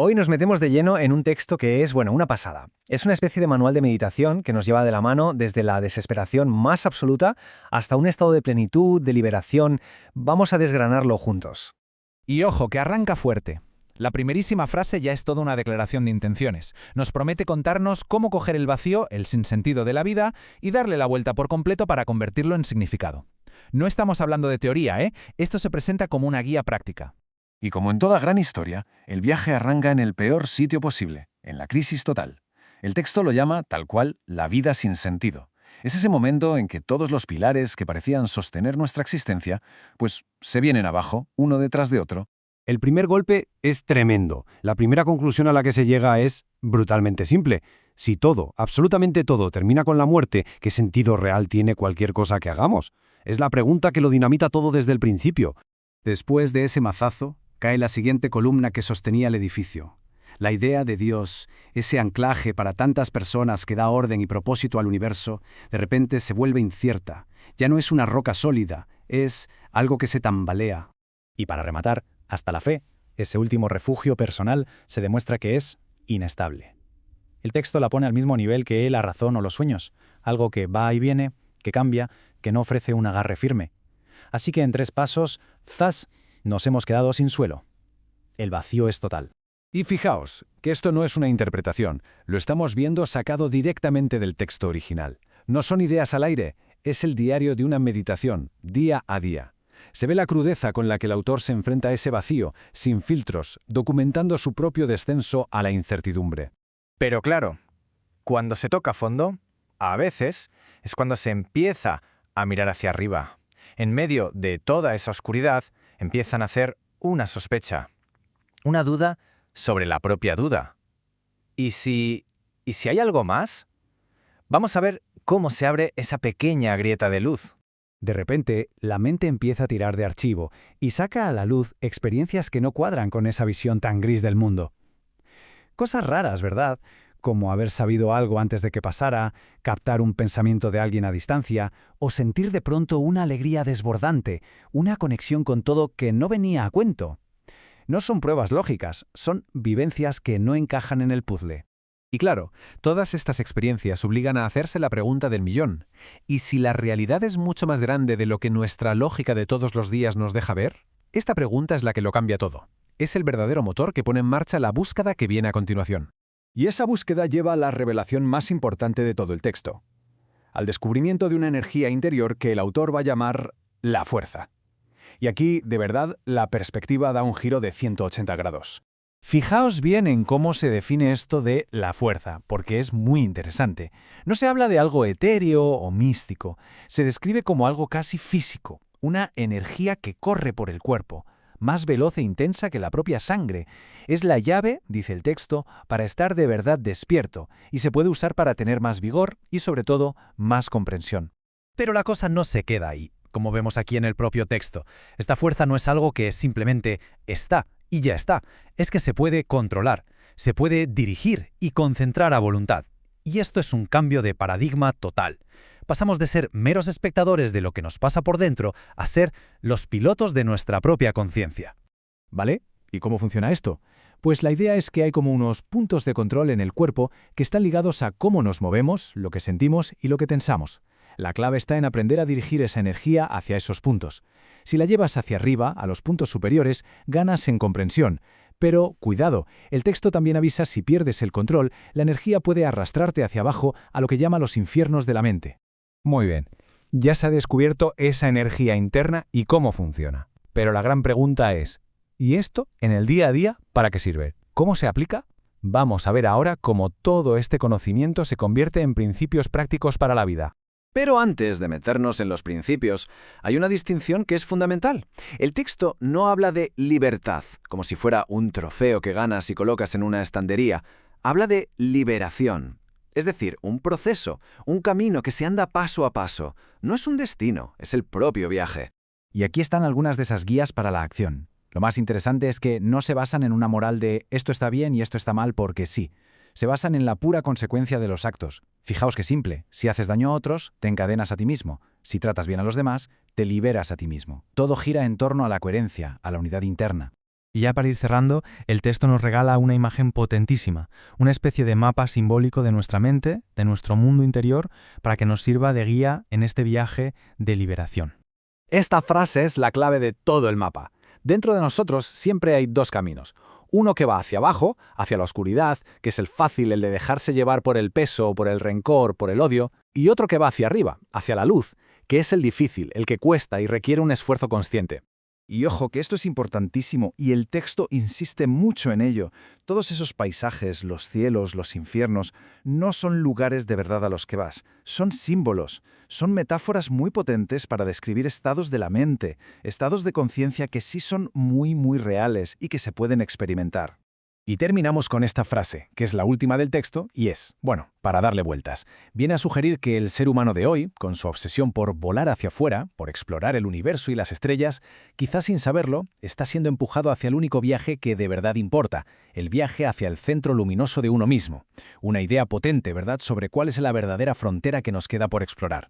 Hoy nos metemos de lleno en un texto que es, una pasada. Es una especie de manual de meditación que nos lleva de la mano desde la desesperación más absoluta hasta un estado de plenitud, de liberación. Vamos a desgranarlo juntos. Y ojo, que arranca fuerte. La primerísima frase ya es toda una declaración de intenciones. Nos promete contarnos cómo coger el vacío, el sinsentido de la vida, y darle la vuelta por completo para convertirlo en significado. No estamos hablando de teoría, ¿eh? Esto se presenta como una guía práctica. Y como en toda gran historia, el viaje arranca en el peor sitio posible, en la crisis total. El texto lo llama, tal cual, la vida sin sentido. Es ese momento en que todos los pilares que parecían sostener nuestra existencia, pues se vienen abajo, uno detrás de otro. El primer golpe es tremendo. La primera conclusión a la que se llega es brutalmente simple. Si todo, absolutamente todo, termina con la muerte, ¿qué sentido real tiene cualquier cosa que hagamos? Es la pregunta que lo dinamita todo desde el principio. Después de ese mazazo, cae la siguiente columna que sostenía el edificio. La idea de Dios, ese anclaje para tantas personas que da orden y propósito al universo, de repente se vuelve incierta. Ya no es una roca sólida, es algo que se tambalea. Y para rematar, hasta la fe, ese último refugio personal, se demuestra que es inestable. El texto la pone al mismo nivel que la razón o los sueños, algo que va y viene, que cambia, que no ofrece un agarre firme. Así que en 3 pasos, ¡zas!, nos hemos quedado sin suelo. El vacío es total. Y fijaos, que esto no es una interpretación, lo estamos viendo sacado directamente del texto original. No son ideas al aire, es el diario de una meditación, día a día. Se ve la crudeza con la que el autor se enfrenta a ese vacío, sin filtros, documentando su propio descenso a la incertidumbre. Pero claro, cuando se toca fondo, a veces es cuando se empieza a mirar hacia arriba. En medio de toda esa oscuridad, empieza a nacer una sospecha, una duda sobre la propia duda. ¿Y si hay algo más? Vamos a ver cómo se abre esa pequeña grieta de luz. De repente, la mente empieza a tirar de archivo y saca a la luz experiencias que no cuadran con esa visión tan gris del mundo. Cosas raras, ¿verdad? Como haber sabido algo antes de que pasara, captar un pensamiento de alguien a distancia, o sentir de pronto una alegría desbordante, una conexión con todo que no venía a cuento. No son pruebas lógicas, son vivencias que no encajan en el puzzle. Y claro, todas estas experiencias obligan a hacerse la pregunta del millón. ¿Y si la realidad es mucho más grande de lo que nuestra lógica de todos los días nos deja ver? Esta pregunta es la que lo cambia todo. Es el verdadero motor que pone en marcha la búsqueda que viene a continuación. Y esa búsqueda lleva a la revelación más importante de todo el texto, al descubrimiento de una energía interior que el autor va a llamar la fuerza. Y aquí, de verdad, la perspectiva da un giro de 180 grados. Fijaos bien en cómo se define esto de la fuerza, porque es muy interesante. No se habla de algo etéreo o místico, se describe como algo casi físico, una energía que corre por el cuerpo, más veloz e intensa que la propia sangre. Es la llave, dice el texto, para estar de verdad despierto, y se puede usar para tener más vigor y, sobre todo, más comprensión. Pero la cosa no se queda ahí, como vemos aquí en el propio texto. Esta fuerza no es algo que simplemente está, y ya está. Es que se puede controlar, se puede dirigir y concentrar a voluntad. Y esto es un cambio de paradigma total. Pasamos de ser meros espectadores de lo que nos pasa por dentro a ser los pilotos de nuestra propia conciencia. ¿Vale? ¿Y cómo funciona esto? Pues la idea es que hay como unos puntos de control en el cuerpo que están ligados a cómo nos movemos, lo que sentimos y lo que tensamos. La clave está en aprender a dirigir esa energía hacia esos puntos. Si la llevas hacia arriba, a los puntos superiores, ganas en comprensión. Pero, cuidado, el texto también avisa si pierdes el control, la energía puede arrastrarte hacia abajo a lo que llama los infiernos de la mente. Muy bien, ya se ha descubierto esa energía interna y cómo funciona. Pero la gran pregunta es, ¿y esto, en el día a día, para qué sirve? ¿Cómo se aplica? Vamos a ver ahora cómo todo este conocimiento se convierte en principios prácticos para la vida. Pero antes de meternos en los principios, hay una distinción que es fundamental. El texto no habla de libertad, como si fuera un trofeo que ganas y colocas en una estantería. Habla de liberación. Es decir, un proceso, un camino que se anda paso a paso. No es un destino, es el propio viaje. Y aquí están algunas de esas guías para la acción. Lo más interesante es que no se basan en una moral de esto está bien y esto está mal porque sí. Se basan en la pura consecuencia de los actos. Fijaos qué simple. Si haces daño a otros, te encadenas a ti mismo. Si tratas bien a los demás, te liberas a ti mismo. Todo gira en torno a la coherencia, a la unidad interna. Y ya para ir cerrando, el texto nos regala una imagen potentísima, una especie de mapa simbólico de nuestra mente, de nuestro mundo interior, para que nos sirva de guía en este viaje de liberación. Esta frase es la clave de todo el mapa. Dentro de nosotros siempre hay dos caminos. Uno que va hacia abajo, hacia la oscuridad, que es el fácil, el de dejarse llevar por el peso, por el rencor, por el odio, y otro que va hacia arriba, hacia la luz, que es el difícil, el que cuesta y requiere un esfuerzo consciente. Y ojo, que esto es importantísimo, y el texto insiste mucho en ello. Todos esos paisajes, los cielos, los infiernos, no son lugares de verdad a los que vas, son símbolos, son metáforas muy potentes para describir estados de la mente, estados de conciencia que sí son muy, muy reales y que se pueden experimentar. Y terminamos con esta frase, que es la última del texto, y es, bueno, para darle vueltas. Viene a sugerir que el ser humano de hoy, con su obsesión por volar hacia afuera, por explorar el universo y las estrellas, quizás sin saberlo, está siendo empujado hacia el único viaje que de verdad importa, el viaje hacia el centro luminoso de uno mismo. Una idea potente, ¿verdad?, sobre cuál es la verdadera frontera que nos queda por explorar.